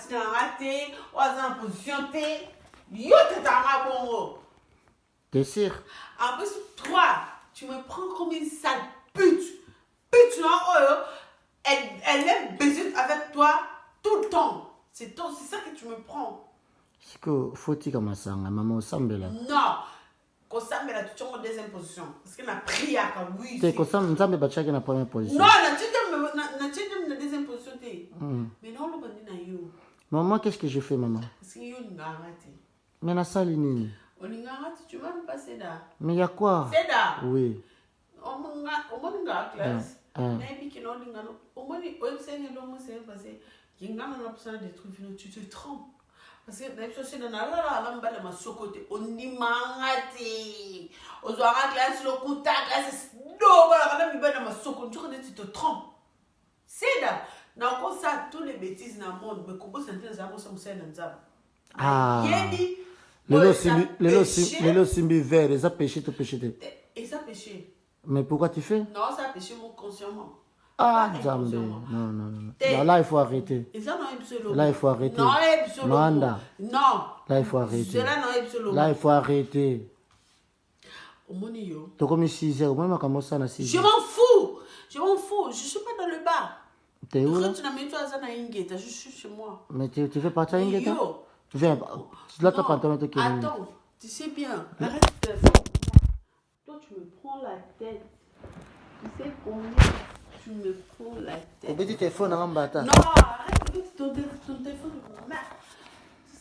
tu as raté, ou en position T. Yo, tu t'as bon. T'es sûr? En plus, toi, tu me prends comme une sale pute. Pute, non, elle aime baiser avec toi tout le temps. C'est ça que tu me prends. C'est que faut-il comme ça, maman, au sambela. Non. Quand ça me la tu en deuxième position. Parce qu'elle a pris à oui. T'es comme ça, nous avons battu dans la première position. Non, la deuxième position. Mais non, le bandit n'a eu. Maman, qu'est-ce que je fais, maman? Parce qu'il y a une arrêté. Mais la salle, nini? On est arrêté, tu vas me passer là. Mais il y a quoi? C'est là. Oui. On m'a classe. Mais puis on tu te trompes. Parce que la société dans la masokote on y mangati. On doit classe le couta classe no voilà mi bana masoko tu te trompes. C'est là. Na ko ça tous les bêtises dans le monde mais comment ça entend ça comme ça dans ça. Ah. Yedi. Les simbi vert, ils ont péché tout péché. Et ça péché. Mais pourquoi tu fais? Non, ça péché mon consciemment. Ah, Zambé. Non. Là, il faut arrêter. Là, il faut arrêter. Non, Manda. Non. Là, il faut arrêter. Là, il faut arrêter. Tu comme 6 heures, moi, comment ça, 6 je m'en fous. Je suis pas dans le bar. T'es où là? Je suis chez moi. Mais tu fais partie à Ingeta? Tu viens. Là, tu as pas entendu que. Attends, tu sais bien. Arrête de faire. Toi, tu me prends la tête. Tu sais combien tu me prends la tête. Au bout du téléphone, on va non, arrête de ton téléphone.